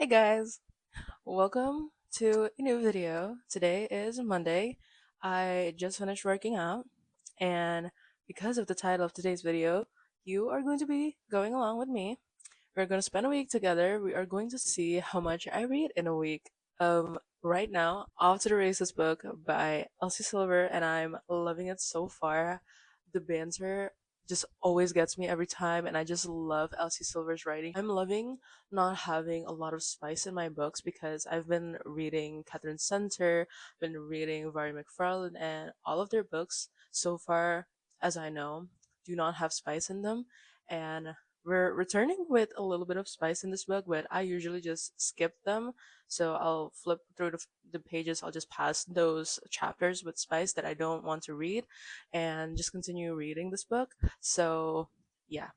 Hey guys, welcome to a new video. Today is Monday. I just finished working out, and because of the title of today's video, you are going to be going along with me. We're going to spend a week together. We are going to see how much I read in a week. Right now, Off to the Races book by Elsie Silver, and I'm loving it so far. The banter just always gets me every time, and I just love Elsie Silver's writing. I'm loving not having a lot of spice in my books because I've been reading Catherine Center, been reading Vari McFarlane, and all of their books so far, as I know, do not have spice in them. And we're returning with a little bit of spice in this book, but I usually just skip them. So I'll flip through the pages, I'll just pass those chapters with spice that I don't want to read and just continue reading this book. So, yeah,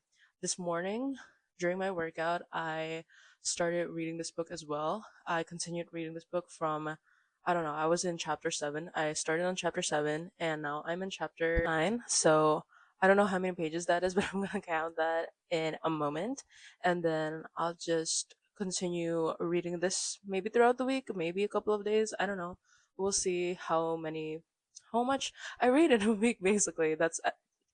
this morning during my workout, I started reading this book as well. I continued reading this book from, I don't know, I was in chapter 7. I started on chapter 7 and now I'm in chapter 9. So I don't know how many pages that is, but I'm gonna count that in a moment. And then I'll just continue reading this maybe throughout the week, maybe a couple of days. I don't know. We'll see how much I read in a week, basically. That's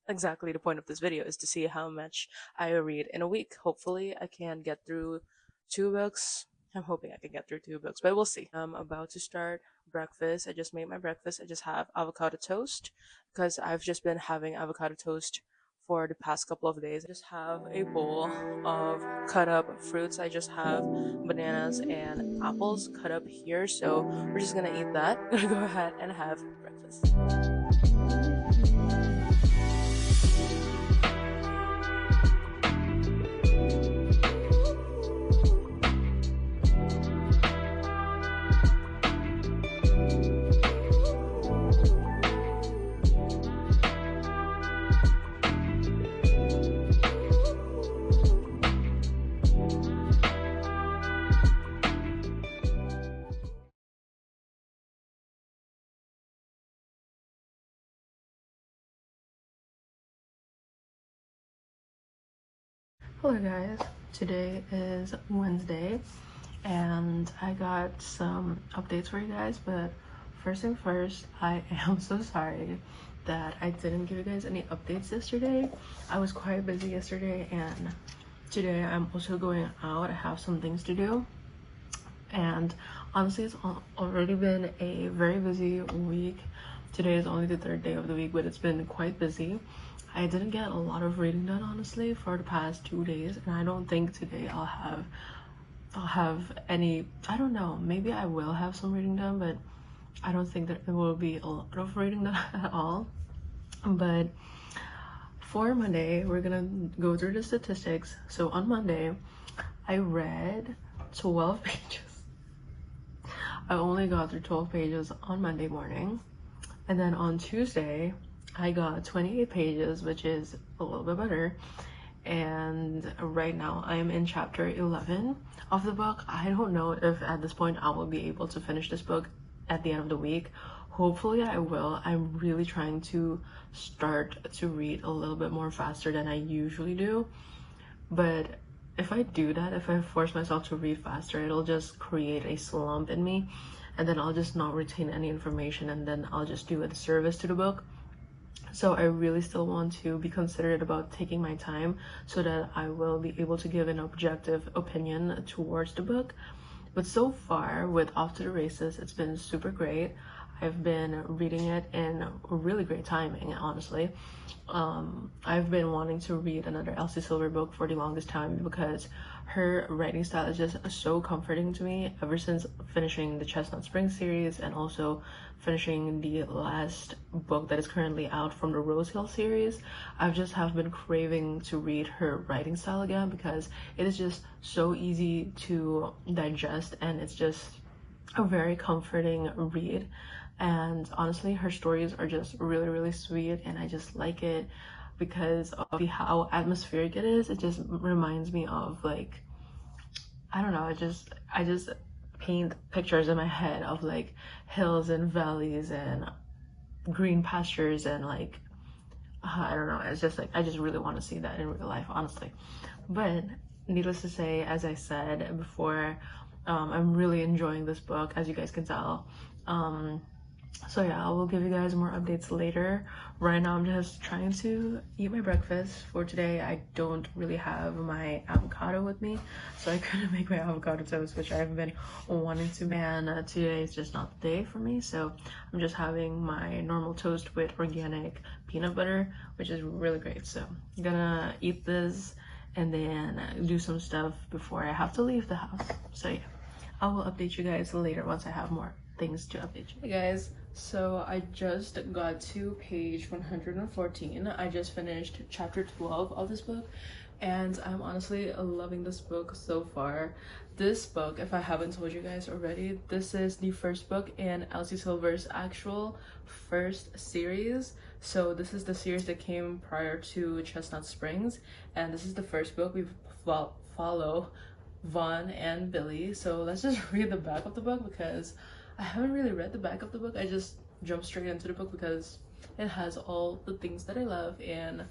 exactly the point of this video, is to see how much I read in a week. Hopefully I can get through 2 books. I'm hoping I can get through 2 books, but we'll see. I'm about to start breakfast. I just made my breakfast. I just have avocado toast because I've just been having avocado toast for the past couple of days. I just have a bowl of cut up fruits. I just have bananas and apples cut up here, so we're just gonna eat that. I'm gonna go ahead and have breakfast. Hello guys, today is Wednesday and I got some updates for you guys, but first thing first, I am so sorry that I didn't give you guys any updates yesterday. I was quite busy yesterday and today I'm also going out. I have some things to do, and honestly it's already been a very busy week. Today is only the third day of the week, but it's been quite busy. I didn't get a lot of reading done, honestly, for the past 2 days, and I don't think today I'll have any. I don't know, maybe I will have some reading done, but I don't think that it will be a lot of reading done at all. But for Monday, we're gonna go through the statistics. So on Monday, I read 12 pages. I only got through 12 pages on Monday morning, and then on Tuesday I got 28 pages, which is a little bit better. And right now I'm in chapter 11 of the book. I don't know if at this point I will be able to finish this book at the end of the week. Hopefully I will. I'm really trying to start to read a little bit more faster than I usually do, but if I do that, if I force myself to read faster, it'll just create a slump in me, and then I'll just not retain any information, and then I'll just do a disservice to the book. So I really still want to be considerate about taking my time so that I will be able to give an objective opinion towards the book. But so far with Off to the Races, it's been super great. I've been reading it in really great timing, honestly. I've been wanting to read another Elsie Silver book for the longest time because her writing style is just so comforting to me ever since finishing the Chestnut Spring series and also finishing the last book that is currently out from the Rose Hill series. I've just have been craving to read her writing style again because it is just so easy to digest and it's just a very comforting read. And honestly, her stories are just really sweet, and I just like it because of how atmospheric it is. It just reminds me of, like, I don't know, I just paint pictures in my head of like hills and valleys and green pastures and like I don't know, it's just like I just really want to see that in real life, honestly. But needless to say, as I said before, I'm really enjoying this book, as you guys can tell. So yeah, I will give you guys more updates later. Right now I'm just trying to eat my breakfast. For today I don't really have my avocado with me, so I couldn't make my avocado toast, which I've been wanting to make, and today is just not the day for me, so I'm just having my normal toast with organic peanut butter, which is really great. So I'm gonna eat this and then do some stuff before I have to leave the house. So yeah, I will update you guys later once I have more things to update you. Hey guys, so I just got to page 114. I just finished chapter 12 of this book, and I'm honestly loving this book so far. This book, if I haven't told you guys already, this is the first book in Elsie Silver's actual first series. So this is the series that came prior to Chestnut Springs, and this is the first book we follow Vaughn and Billy. So let's just read the back of the book, because I haven't really read the back of the book. I just jumped straight into the book because it has all the things that I love, and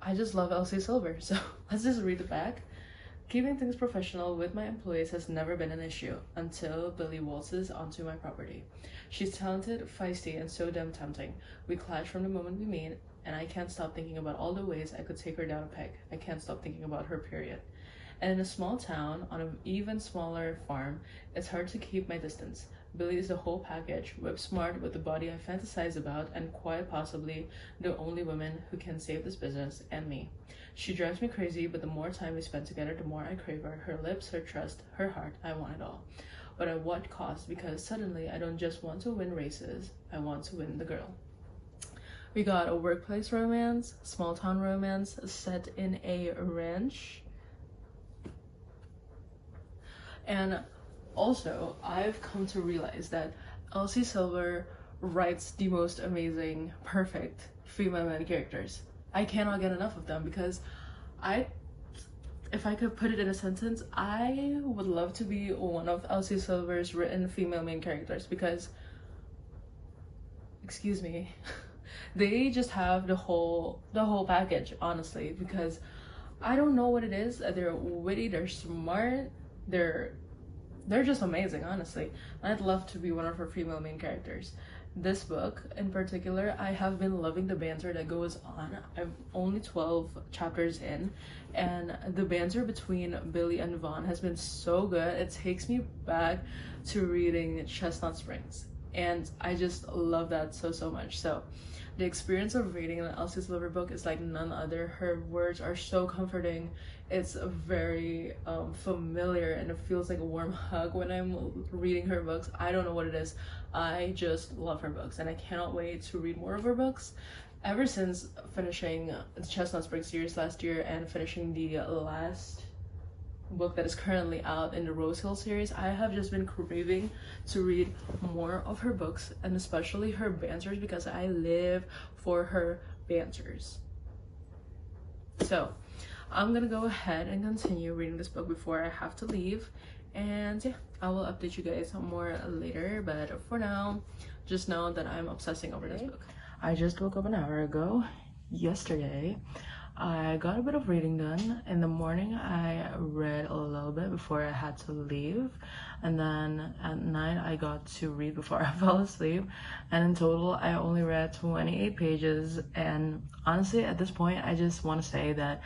I just love Elsie Silver. So let's just read the back. Keeping things professional with my employees has never been an issue until Billy waltzes onto my property. She's talented, feisty, and so damn tempting. We clash from the moment we meet, and I can't stop thinking about all the ways I could take her down a peg. I can't stop thinking about her, period. And in a small town, on an even smaller farm, it's hard to keep my distance. Billy is the whole package, whip smart with the body I fantasize about, and quite possibly the only woman who can save this business, and me. She drives me crazy, but the more time we spend together, the more I crave her. Her lips, her trust, her heart, I want it all. But at what cost? Because suddenly I don't just want to win races, I want to win the girl. We got a workplace romance, small town romance set in a ranch. And also, I've come to realize that Elsie Silver writes the most amazing, perfect female main characters. I cannot get enough of them, because if I could put it in a sentence, I would love to be one of Elsie Silver's written female main characters, because, excuse me, they just have the whole package, honestly, because I don't know what it is. They're witty, they're smart, they're just amazing, honestly. I'd love to be one of her female main characters. This book in particular, I have been loving the banter that goes on. I'm only 12 chapters in, and the banter between Billy and Vaughn has been so good. It takes me back to reading Chestnut Springs, and I just love that so much. So the experience of reading an Elsie Silver book is like none other. Her words are so comforting. It's very familiar, and it feels like a warm hug when I'm reading her books. I don't know what it is. I just love her books, and I cannot wait to read more of her books. Ever since finishing the Chestnut Springs series last year and finishing the last book that is currently out in the Rose Hill series, I have just been craving to read more of her books, and especially her banters, because I live for her banters. So I'm gonna go ahead and continue reading this book before I have to leave, and yeah, I will update you guys more later. But for now, just know that I'm obsessing over this book. I just woke up an hour ago. Yesterday I got a bit of reading done. In the morning I read a little bit before I had to leave, and then at night I got to read before I fell asleep, and in total I only read 28 pages. And honestly, at this point, I just want to say that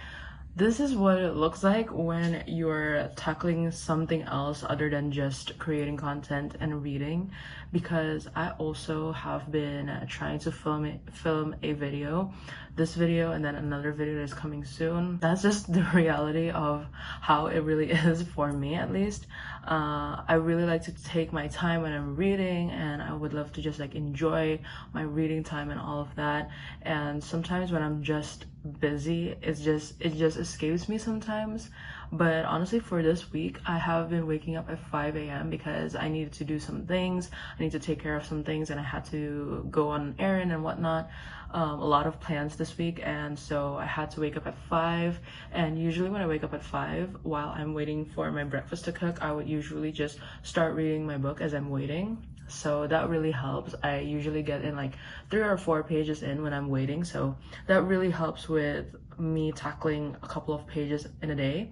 this is what it looks like when you're tackling something else other than just creating content and reading, because I also have been trying to film a video, this video, and then another video that's coming soon. That's just the reality of how it really is for me, at least. I really like to take my time when I'm reading, and I would love to just like enjoy my reading time and all of that. And sometimes when I'm just busy, it just escapes me sometimes. But honestly, for this week, I have been waking up at 5 a.m. because I needed to do some things. I need to take care of some things, and I had to go on an errand and whatnot. A lot of plans this week, and so I had to wake up at 5. And usually when I wake up at 5, while I'm waiting for my breakfast to cook, I would usually just start reading my book as I'm waiting. So that really helps. I usually get in like 3 or 4 pages in when I'm waiting, so that really helps with me tackling a couple of pages in a day.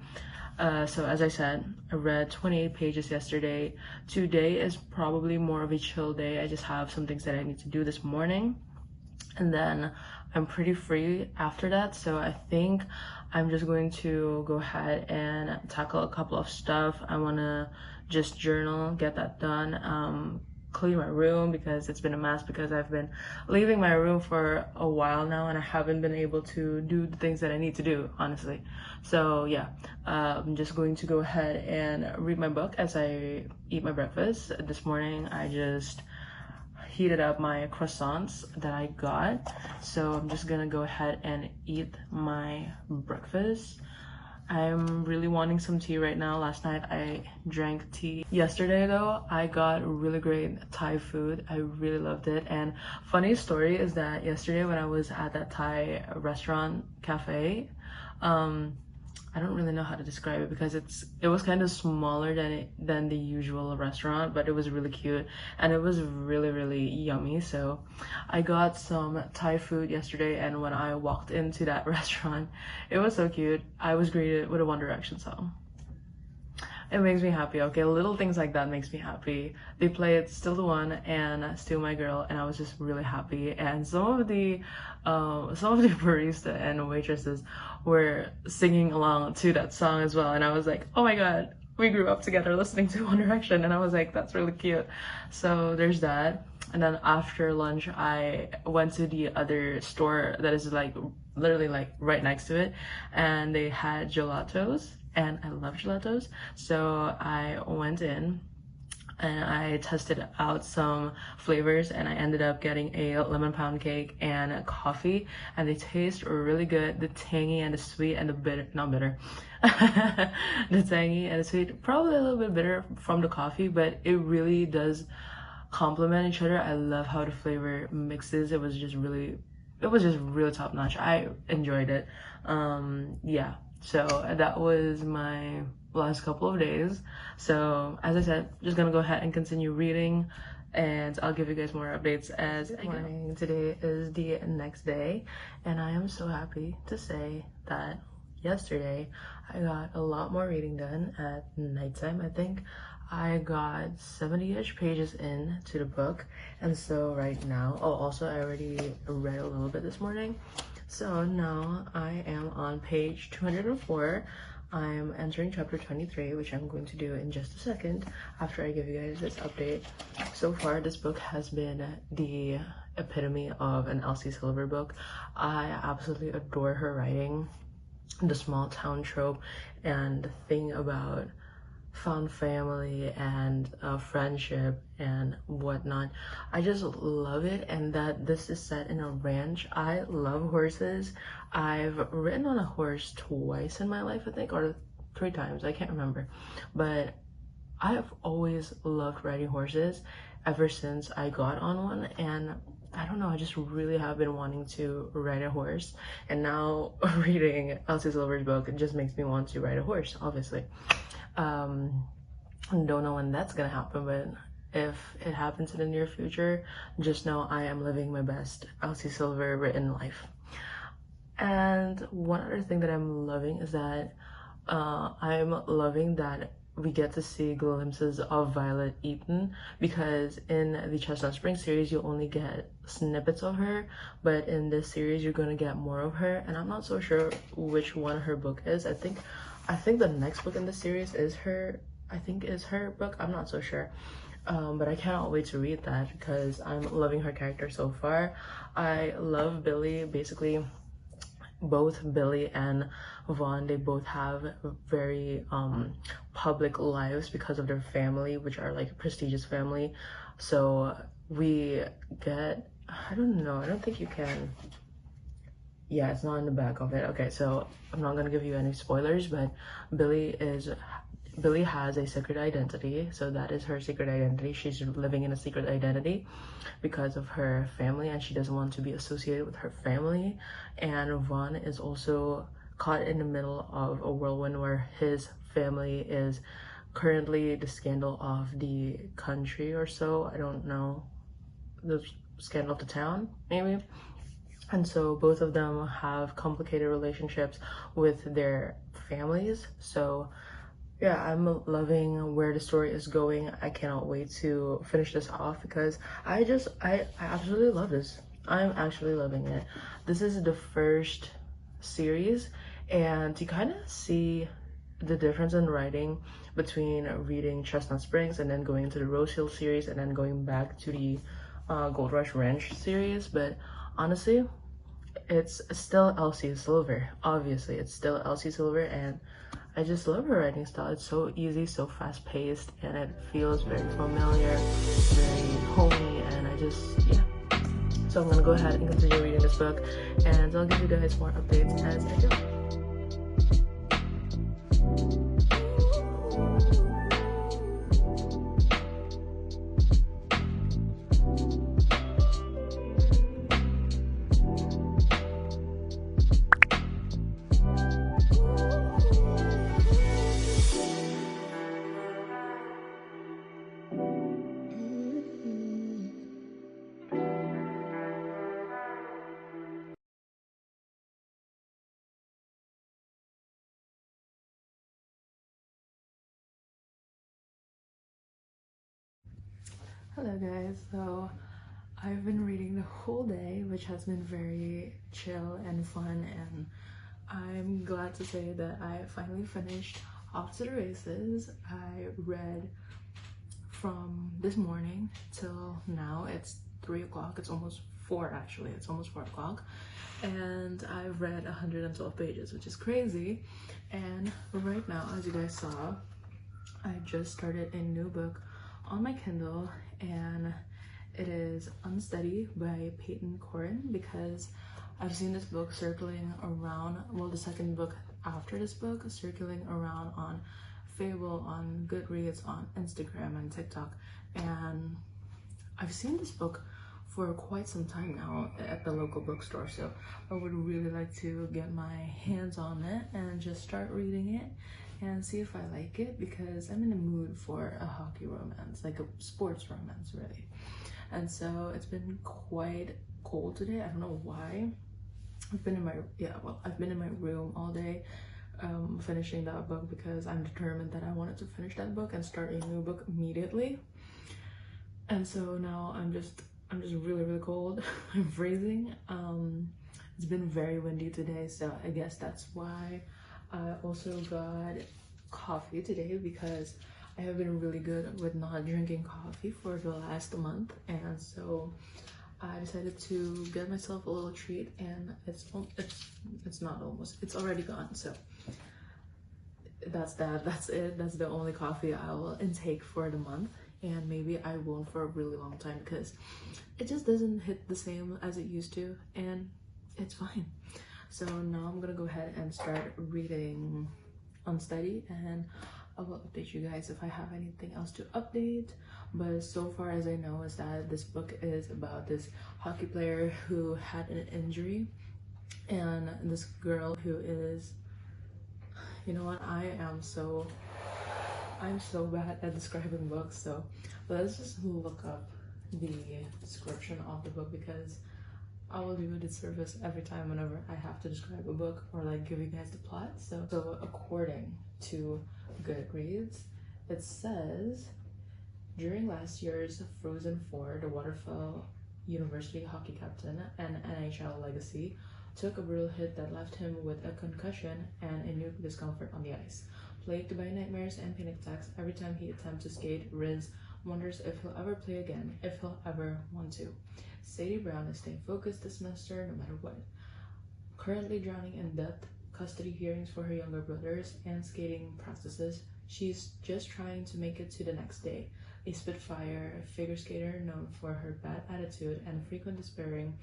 So as I said, I read 28 pages yesterday. Today is probably more of a chill day. I just have some things that I need to do this morning, and then I'm pretty free after that. So I think I'm just going to go ahead and tackle a couple of stuff. I want to just journal, get that done, clean my room because it's been a mess, because I've been leaving my room for a while now and I haven't been able to do the things that I need to do, honestly. So yeah, I'm just going to go ahead and read my book as I eat my breakfast. This morning I just heated up my croissants that I got, so I'm just gonna go ahead and eat my breakfast. I'm really wanting some tea right now. Last night I drank tea. Yesterday though, I got really great Thai food. I really loved it. And funny story is that yesterday when I was at that Thai restaurant cafe, I don't really know how to describe it because it was kind of smaller than the usual restaurant, but it was really cute and it was really yummy. So I got some Thai food yesterday, and when I walked into that restaurant, it was so cute. I was greeted with a One Direction song. It makes me happy. Okay, little things like that makes me happy. They played Still the One and Still My Girl, and I was just really happy. And some of the barista and waitresses were singing along to that song as well, and I was like, oh my god, we grew up together listening to One Direction, and I was like, that's really cute. So there's that. And then after lunch I went to the other store that is like literally like right next to it, and they had gelatos, and I love gelatos. So I went in and I tested out some flavors, and I ended up getting a lemon pound cake and a coffee, and they taste really good. The tangy and the sweet and the bitter, not bitter, the tangy and the sweet, probably a little bit bitter from the coffee, but it really does complement each other. I love how the flavor mixes. It was just really top notch. I enjoyed it. Yeah, so that was my last couple of days. So as I said, just gonna go ahead and continue reading, and I'll give you guys more updates as I go. Today is the next day, and I am so happy to say that yesterday I got a lot more reading done at nighttime. I think I got 70-ish pages into the book, and so right now, oh, also I already read a little bit this morning, so now I am on page 204. I'm entering chapter 23, which I'm going to do in just a second after I give you guys this update. So far, this book has been the epitome of an Elsie Silver book. I absolutely adore her writing. The small town trope and the thing about found family and friendship and whatnot, I just love it. And that this is set in a ranch. I love horses. I've ridden on a horse twice in my life, I think, or 3 times, I can't remember, but I've always loved riding horses ever since I got on one. And I don't know, I just really have been wanting to ride a horse, and now reading Elsie Silver's book, it just makes me want to ride a horse, obviously. Don't know when that's gonna happen, but if it happens in the near future, just know I am living my best Elsie Silver written life. And one other thing that I'm loving is that I'm loving that we get to see glimpses of Violet Eaton, because in the Chestnut Spring series you only get snippets of her, but in this series you're gonna get more of her, and I'm not so sure which one her book is. I think the next book in the series is her book. I'm not so sure, but I cannot wait to read that because I'm loving her character so far. I love Billy. Basically, both Billy and Vaughn, they both have very public lives because of their family, which are like a prestigious family. So we get, I don't know, I don't think you can, yeah, it's not in the back of it. Okay, so I'm not gonna give you any spoilers, but Billy has a secret identity. So that is her secret identity. She's living in a secret identity because of her family, and she doesn't want to be associated with her family. And Vaughn is also caught in the middle of a whirlwind where his family is currently the scandal of the country or so. I don't know, the scandal of the town, maybe. And so both of them have complicated relationships with their families. So yeah, I'm loving where the story is going. I cannot wait to finish this off because I absolutely love this. I'm actually loving it. This is the first series, and you kind of see the difference in writing between reading Chestnut Springs and then going into the Rose Hill series and then going back to the Gold Rush Ranch series. But honestly, it's still Elsie Silver. Obviously, it's still Elsie Silver, and I just love her writing style. It's so easy, so fast-paced, and it feels very familiar, very homey, and yeah. So I'm gonna go ahead and continue reading this book, and I'll give you guys more updates as I go. Hello guys, so I've been reading the whole day, which has been very chill and fun, and I'm glad to say that I finally finished Off to the Races. I read from this morning till now. It's 3 o'clock. It's almost 4 actually. It's almost 4 o'clock. And I've read 112 pages, which is crazy. And right now, as you guys saw, I just started a new book on my Kindle, and it is Unsteady by Peyton Corin, because I've seen this book circling around, well, the second book after this book circling around on Fable, on Goodreads, on Instagram and TikTok, and I've seen this book for quite some time now at the local bookstore, so I would really like to get my hands on it and just start reading it and see if I like it, because I'm in the mood for a hockey romance, like a sports romance really. And so it's been quite cold today. I don't know why. I've been in my room all day finishing that book, because I'm determined that I wanted to finish that book and start a new book immediately. And so now I'm just really cold. I'm freezing. It's been very windy today, so I guess that's why. I also got coffee today, because I have been really good with not drinking coffee for the last month, and so I decided to get myself a little treat, and it's already gone. So that's it. That's the only coffee I will intake for the month, and maybe I won't for a really long time, because it just doesn't hit the same as it used to, and it's fine. So now I'm gonna go ahead and start reading Unsteady, and I will update you guys if I have anything else to update. But so far as I know is that this book is about this hockey player who had an injury, and this girl who is, you know what, I'm so bad at describing books, so let's just look up the description of the book, because I will do a disservice every time whenever I have to describe a book or like give you guys the plot. So according to Goodreads, it says, during last year's Frozen Four, the Waterfall University hockey captain and NHL legacy took a brutal hit that left him with a concussion and a new discomfort on the ice. Plagued by nightmares and panic attacks every time he attempts to skate, Riz wonders if he'll ever play again, if he'll ever want to. Sadie Brown is staying focused this semester no matter what. Currently drowning in debt custody hearings for her younger brothers and skating practices, she's just trying to make it to the next day. A Spitfire figure skater known for her bad attitude and frequent disappearing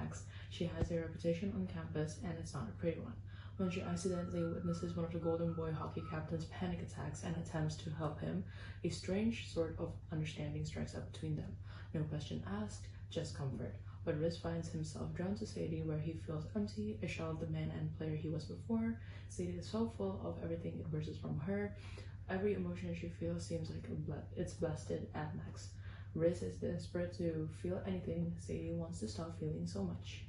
acts, she has a reputation on campus, and it's not a pretty one. When she accidentally witnesses one of the Golden Boy hockey captain's panic attacks and attempts to help him, a strange sort of understanding strikes up between them. No question asked, just comfort. But Riz finds himself drawn to Sadie, where he feels empty, a shell of the man and player he was before. Sadie is so full of everything it bursts from her. Every emotion she feels seems like it's blasted at max. Riz is desperate to feel anything. Sadie wants to stop feeling so much.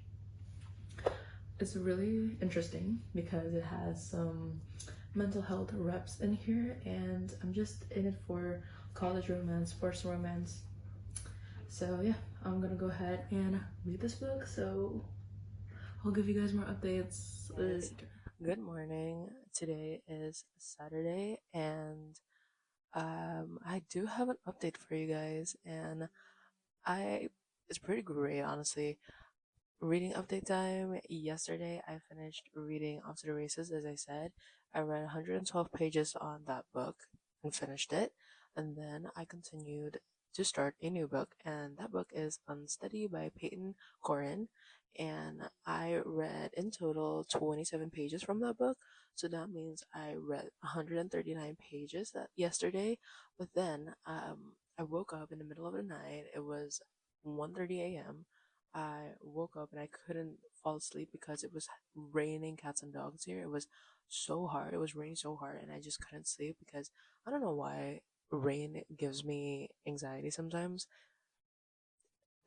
it's really interesting because it has some mental health reps in here, and I'm just in it for college romance, sports romance. So yeah, I'm gonna go ahead and read this book. So I'll give you guys more updates later. Good morning. Today is Saturday, and I do have an update for you guys, and I it's pretty great, honestly. Reading update time. Yesterday, I finished reading Off to the Races, as I said. I read 112 pages on that book and finished it. And then I continued to start a new book, and that book is Unsteady by Peyton Corin. And I read in total 27 pages from that book. So that means I read 139 pages that yesterday. But then I woke up in the middle of the night. It was 1:30 a.m. I woke up and I couldn't fall asleep because it was raining cats and dogs here. It was so hard. It was raining so hard, and I just couldn't sleep because I don't know why rain gives me anxiety sometimes.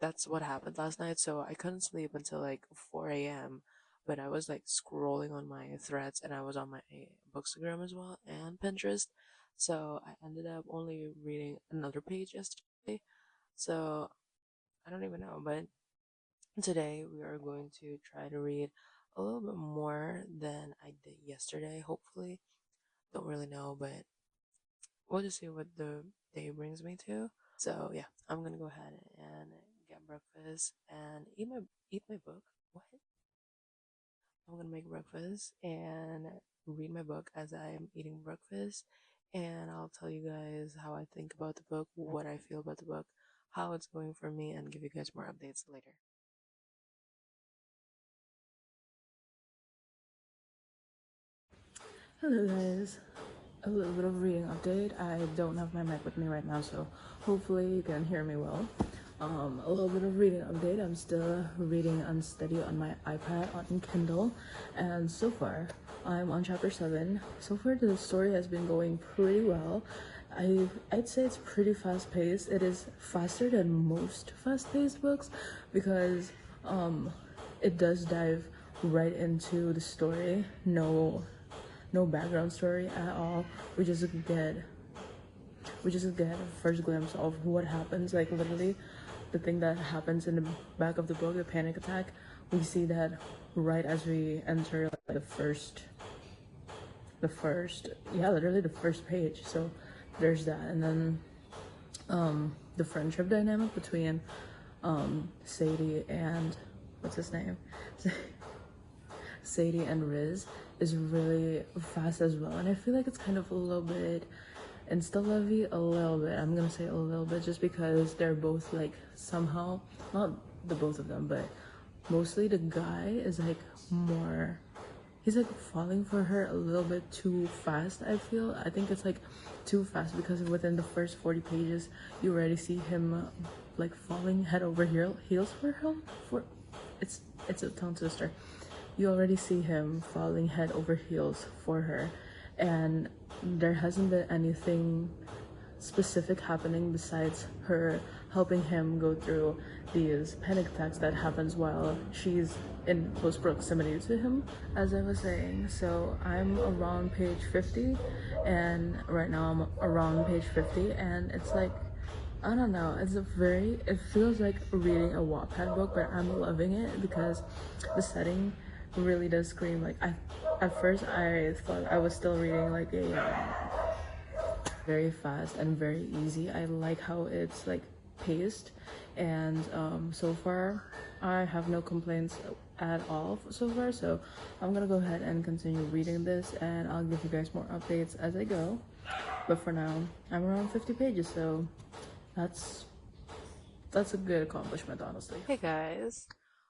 That's what happened last night, so I couldn't sleep until like 4 a.m. But I was like scrolling on my threads, and I was on my Bookstagram as well and Pinterest. So I ended up only reading another page yesterday. So I don't even know, but today we are going to try to read a little bit more than I did yesterday, hopefully. Don't really know, but we'll just see what the day brings me to. So yeah, I'm gonna go ahead and get breakfast and eat my book. What? I'm gonna make breakfast and read my book as I'm eating breakfast, and I'll tell you guys how I think about the book, what I feel about the book, how it's going for me, and give you guys more updates later. Hello guys, a little bit of reading update. I don't have my mic with me right now, so hopefully you can hear me well. A little bit of reading update. I'm still reading Unsteady on my iPad on Kindle, and so far I'm on chapter 7. So far the story has been going pretty well. I'd say it's pretty fast paced. It is faster than most fast paced books because it does dive right into the story. No background story at all. We just get a first glimpse of what happens, like literally the thing that happens in the back of the book, the panic attack. We see that right as we enter like, literally the first page. So there's that, and then the friendship dynamic between Sadie and what's his name? Sadie and Riz is really fast as well, and I feel like it's kind of a little bit insta-lovey, a little bit. I'm gonna say a little bit just because they're both like somehow, not the both of them, but mostly the guy is like more, he's like falling for her a little bit too fast. I think it's like too fast because within the first 40 pages you already see him like falling head over heels for him. For it's a tongue twister. You already see him falling head over heels for her, and there hasn't been anything specific happening besides her helping him go through these panic attacks that happens while she's in close proximity to him, as I was saying. So I'm around page 50, and right now I'm around page 50, and it's like, I don't know, it feels like reading a Wattpad book, but I'm loving it because the setting really does scream like, at first I thought I was still reading like a very fast and very easy. I like how it's like paced, and so far I have no complaints at all so far. So I'm gonna go ahead and continue reading this, and I'll give you guys more updates as I go. But for now, I'm around 50 pages, so that's a good accomplishment, honestly. Hey guys,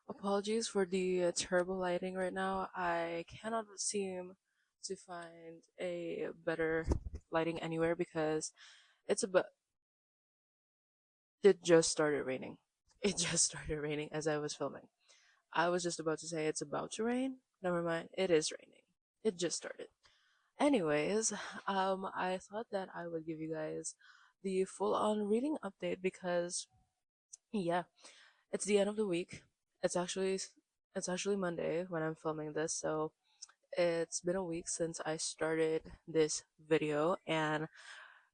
apologies for the terrible lighting right now. I cannot seem to find a better lighting anywhere because it's about it just started raining. It just started raining as I was filming. I was just about to say it's about to rain. Never mind, it is raining. It just started. Anyways, I thought that I would give you guys the full-on reading update because yeah, it's the end of the week. It's actually It's actually Monday when I'm filming this, so it's been a week since I started this video, and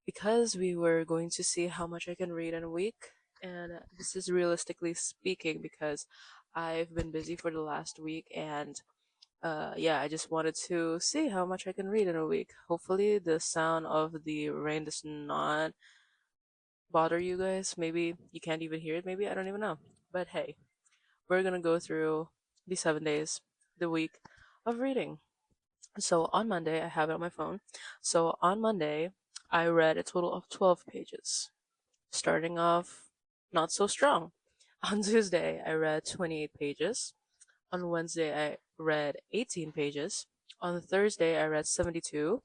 because we were going to see how much I can read in a week, and this is realistically speaking because I've been busy for the last week, and yeah, I just wanted to see how much I can read in a week. Hopefully, the sound of the rain does not bother you guys. Maybe you can't even hear it, maybe, I don't even know. But hey, we're gonna go through the 7 days, the week of reading. So on Monday, I have it on my phone. So on Monday, I read a total of 12 pages, starting off not so strong. On Tuesday, I read 28 pages. On Wednesday, I read 18 pages. On Thursday, I read 72,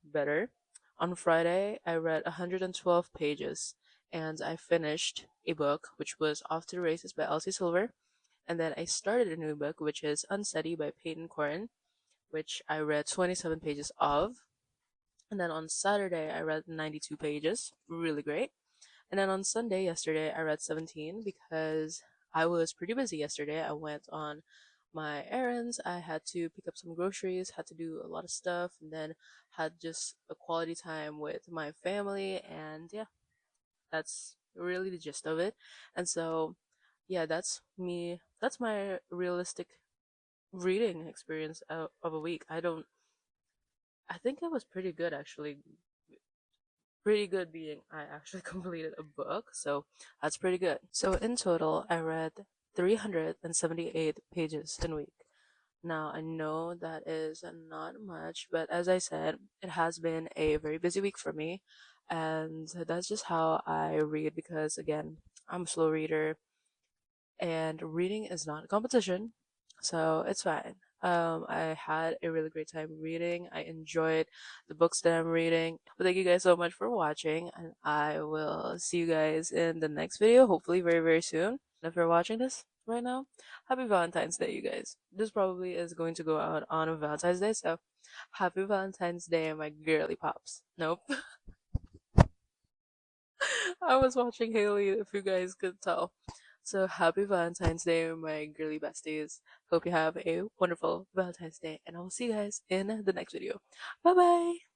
better. On Friday, I read 112 pages, and I finished a book which was Off to the Races by Elsie Silver. And then I started a new book, which is Unsteady by Peyton Corin, which I read 27 pages of. And then on Saturday, I read 92 pages. Really great. And then on Sunday, yesterday, I read 17 because I was pretty busy yesterday. I went on my errands. I had to pick up some groceries, had to do a lot of stuff, and then had just a quality time with my family. And yeah, that's really the gist of it. And so, yeah, that's me. That's my realistic reading experience of a week. I think it was pretty good actually. Pretty good being I actually completed a book, so that's pretty good. So in total, I read 378 pages in a week. Now, I know that is not much, but as I said, it has been a very busy week for me, and that's just how I read because, again, I'm a slow reader and reading is not a competition, so it's fine. I had a really great time reading. I enjoyed the books that I'm reading. But thank you guys so much for watching, and I will see you guys in the next video, hopefully very, very soon. If you're watching this right now, happy Valentine's Day, you guys. This probably is going to go out on a Valentine's Day, so happy Valentine's Day, my girly pops. Nope. I was watching Haley, if you guys could tell. So happy Valentine's Day, my girly besties. Hope you have a wonderful Valentine's Day, and I will see you guys in the next video. Bye bye!